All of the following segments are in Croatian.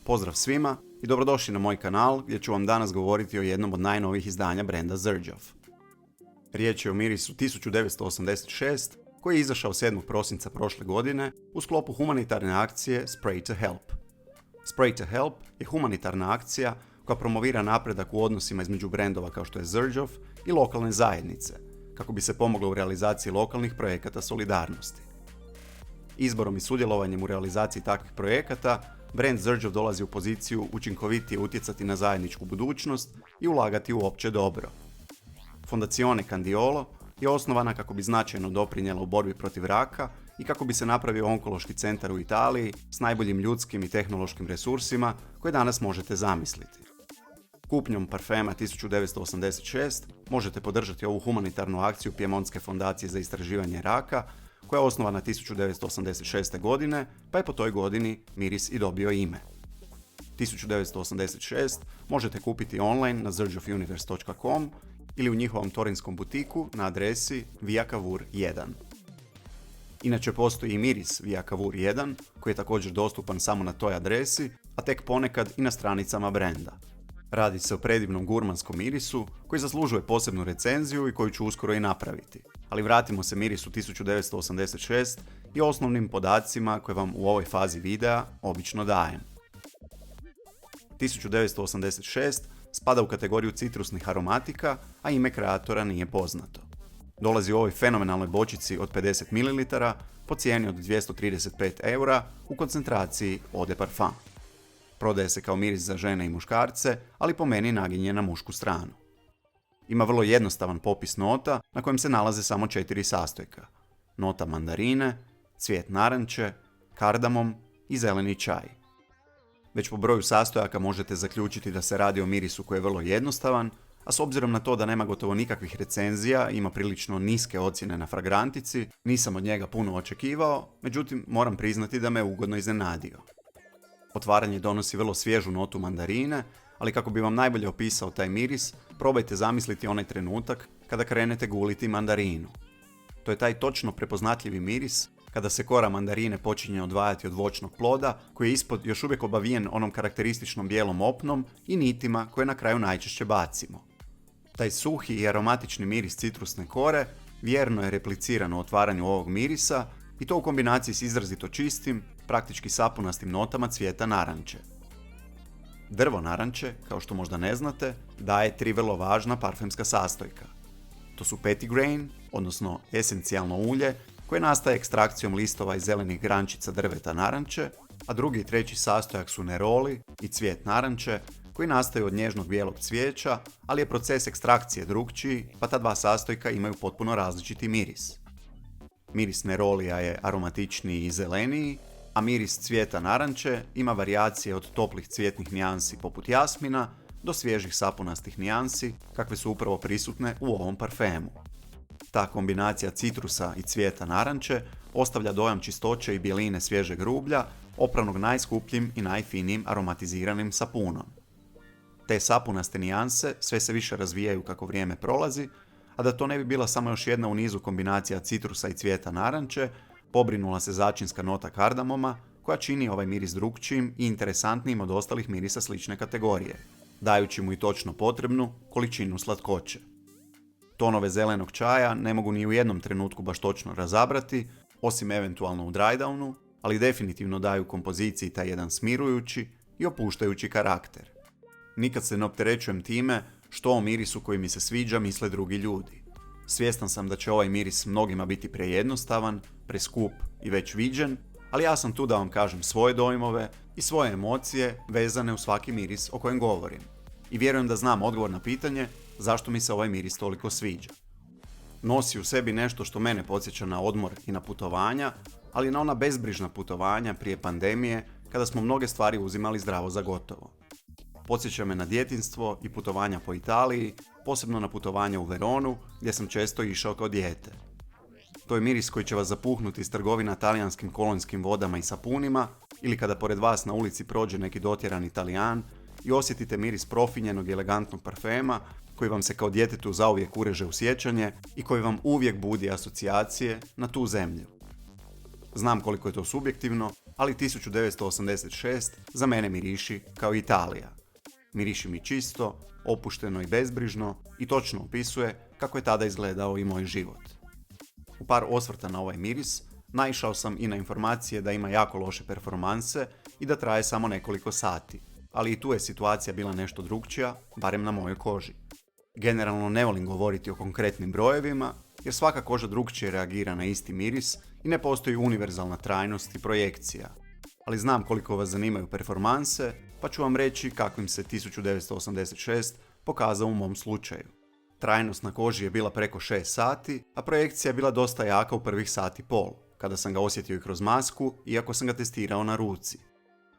Pozdrav svima i dobrodošli na moj kanal gdje ću vam danas govoriti o jednom od najnovijih izdanja brenda Xerjoff. Riječ je o mirisu 1986 koji je izašao 7. prosinca prošle godine u sklopu humanitarne akcije Spray to Help. Spray to Help je humanitarna akcija koja promovira napredak u odnosima između brendova kao što je Xerjoff i lokalne zajednice, kako bi se pomoglo u realizaciji lokalnih projekata solidarnosti. Izborom i sudjelovanjem u realizaciji takvih projekata, brend Xerjoff dolazi u poziciju učinkovitije utjecati na zajedničku budućnost i ulagati u opće dobro. Fondazione Candiolo je osnovana kako bi značajno doprinijela u borbi protiv raka i kako bi se napravio onkološki centar u Italiji s najboljim ljudskim i tehnološkim resursima koje danas možete zamisliti. Kupnjom parfema 1986 možete podržati ovu humanitarnu akciju Pjemontske fondacije za istraživanje raka, koja je osnovana 1986. godine, pa je po toj godini miris i dobio ime. 1986 možete kupiti online na xerjoffuniverse.com ili u njihovom torinskom butiku na adresi Via Cavour 1. Inače postoji i miris Via Cavour 1 koji je također dostupan samo na toj adresi, a tek ponekad i na stranicama brenda. Radi se o predivnom gurmanskom mirisu koji zaslužuje posebnu recenziju i koju ću uskoro i napraviti. Ali vratimo se mirisu 1986 i osnovnim podacima koje vam u ovoj fazi videa obično dajem. 1986 spada u kategoriju citrusnih aromatika, a ime kreatora nije poznato. Dolazi u ovoj fenomenalnoj bočici od 50 ml po cijeni od 235 eura u koncentraciji Eau de Parfum. Prodaje se kao miris za žene i muškarce, ali po meni naginje na mušku stranu. Ima vrlo jednostavan popis nota na kojem se nalaze samo 4 sastojka. Nota mandarine, cvijet naranče, kardamom i zeleni čaj. Već po broju sastojaka možete zaključiti da se radi o mirisu koji je vrlo jednostavan, a s obzirom na to da nema gotovo nikakvih recenzija, ima prilično niske ocjene na fragrantici, nisam od njega puno očekivao, međutim moram priznati da me ugodno iznenadio. Otvaranje donosi vrlo svježu notu mandarine, ali kako bi vam najbolje opisao taj miris, probajte zamisliti onaj trenutak kada krenete guliti mandarinu. To je taj točno prepoznatljivi miris kada se kora mandarine počinje odvajati od voćnog ploda koji je ispod još uvijek obavijen onom karakterističnom bijelom opnom i nitima koje na kraju najčešće bacimo. Taj suhi i aromatični miris citrusne kore vjerno je repliciran u otvaranju ovog mirisa i to u kombinaciji s izrazito čistim, praktički sapunastim notama cvijeta naranče. Drvo naranče, kao što možda ne znate, daje 3 vrlo važna parfemska sastojka. To su petitgrain, odnosno esencijalno ulje, koje nastaje ekstrakcijom listova i zelenih grančica drveta naranče, a drugi i treći sastojak su neroli i cvijet naranče, koji nastaju od nježnog bijelog cvijeća, ali je proces ekstrakcije drukčiji, pa ta dva sastojka imaju potpuno različiti miris. Miris nerolija je aromatičniji i zeleniji, a miris cvijeta naranče ima varijacije od toplih cvjetnih nijansi poput jasmina do svježih sapunastih nijansi kakve su upravo prisutne u ovom parfemu. Ta kombinacija citrusa i cvijeta naranče ostavlja dojam čistoće i bjeline svježeg rublja, opranog najskupljim i najfinijim aromatiziranim sapunom. Te sapunaste nijanse sve se više razvijaju kako vrijeme prolazi, a da to ne bi bila samo još jedna u nizu kombinacija citrusa i cvijeta naranče, pobrinula se začinska nota kardamoma koja čini ovaj miris drukčijim i interesantnijim od ostalih mirisa slične kategorije, dajući mu i točno potrebnu količinu slatkoće. Tonove zelenog čaja ne mogu ni u jednom trenutku baš točno razabrati, osim eventualno u drydownu, ali definitivno daju kompoziciji taj jedan smirujući i opuštajući karakter. Nikad se ne opterećujem time što o mirisu koji mi se sviđa misle drugi ljudi. Svjestan sam da će ovaj miris mnogima biti prejednostavan, preskup i već viđen, ali ja sam tu da vam kažem svoje dojmove i svoje emocije vezane u svaki miris o kojem govorim. I vjerujem da znam odgovor na pitanje zašto mi se ovaj miris toliko sviđa. Nosi u sebi nešto što mene podsjeća na odmor i na putovanja, ali na ona bezbrižna putovanja prije pandemije kada smo mnoge stvari uzimali zdravo za gotovo. Podsjeća me na djetinjstvo i putovanja po Italiji, posebno na putovanja u Veronu gdje sam često išao kao dijete. To je miris koji će vas zapuhnuti iz trgovina talijanskim kolonjskim vodama i sapunima ili kada pored vas na ulici prođe neki dotjerani Talijan i osjetite miris profinjenog i elegantnog parfema koji vam se kao djetetu zauvijek ureže u sjećanje i koji vam uvijek budi asocijacije na tu zemlju. Znam koliko je to subjektivno, ali 1986 za mene miriši kao Italija. Miriši mi čisto, opušteno i bezbrižno i točno opisuje kako je tada izgledao i moj život. U par osvrta na ovaj miris naišao sam i na informacije da ima jako loše performanse i da traje samo nekoliko sati, ali i tu je situacija bila nešto drukčija, barem na mojoj koži. Generalno ne volim govoriti o konkretnim brojevima, jer svaka koža drukčije reagira na isti miris i ne postoji univerzalna trajnost i projekcija. Ali znam koliko vas zanimaju performanse, pa ću vam reći kakvim se 1986 pokazao u mom slučaju. Trajnost na koži je bila preko 6 sati, a projekcija je bila dosta jaka u prvih sat i pol, kada sam ga osjetio i kroz masku, iako sam ga testirao na ruci.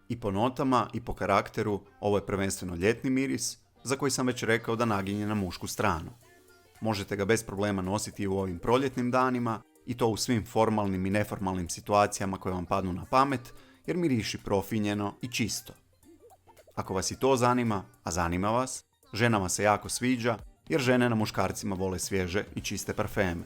I po notama i po karakteru, ovo je prvenstveno ljetni miris, za koji sam već rekao da naginje na mušku stranu. Možete ga bez problema nositi i u ovim proljetnim danima, i to u svim formalnim i neformalnim situacijama koje vam padnu na pamet, jer miriši profinjeno i čisto. Ako vas i to zanima, a zanima vas, ženama se jako sviđa, jer žene na muškarcima vole svježe i čiste parfeme.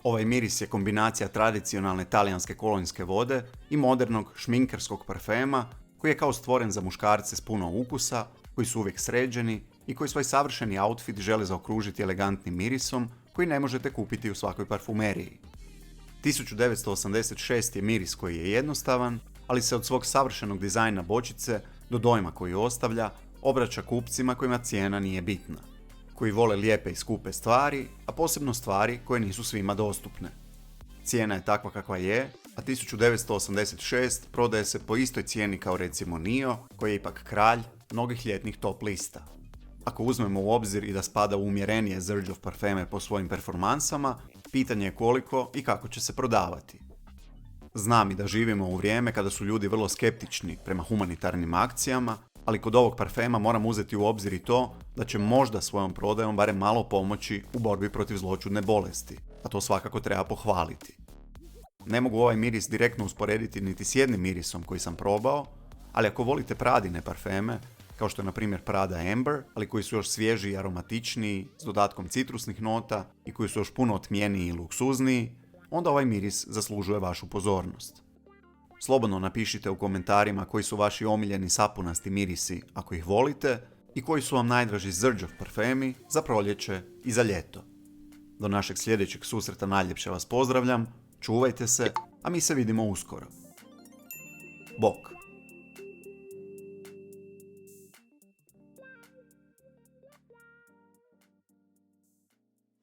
Ovaj miris je kombinacija tradicionalne talijanske kolonjske vode i modernog šminkerskog parfema koji je kao stvoren za muškarce s puno ukusa, koji su uvijek sređeni i koji svoj savršeni outfit žele zaokružiti elegantnim mirisom koji ne možete kupiti u svakoj parfumeriji. 1986 je miris koji je jednostavan, ali se od svog savršenog dizajna bočice do dojma koji ostavlja obraća kupcima kojima cijena nije bitna, koji vole lijepe i skupe stvari, a posebno stvari koje nisu svima dostupne. Cijena je takva kakva je, a 1986 prodaje se po istoj cijeni kao recimo Nio, koji je ipak kralj mnogih ljetnih top lista. Ako uzmemo u obzir i da spada u umjerenije Xerjoff parfeme po svojim performansama, pitanje je koliko i kako će se prodavati. Znam i da živimo u vrijeme kada su ljudi vrlo skeptični prema humanitarnim akcijama, ali kod ovog parfema moram uzeti u obzir i to da će možda svojom prodajom barem malo pomoći u borbi protiv zloćudne bolesti, a to svakako treba pohvaliti. Ne mogu ovaj miris direktno usporediti niti s jednim mirisom koji sam probao, ali ako volite Pradine parfeme, kao što je na primjer Prada Amber, ali koji su još svježiji i aromatičniji, s dodatkom citrusnih nota i koji su još puno otmijeniji i luksuzniji, onda ovaj miris zaslužuje vašu pozornost. Slobodno napišite u komentarima koji su vaši omiljeni sapunasti mirisi ako ih volite i koji su vam najdraži Xerjoff parfemi za proljeće i za ljeto. Do našeg sljedećeg susreta najljepše vas pozdravljam, čuvajte se, a mi se vidimo uskoro. Bok!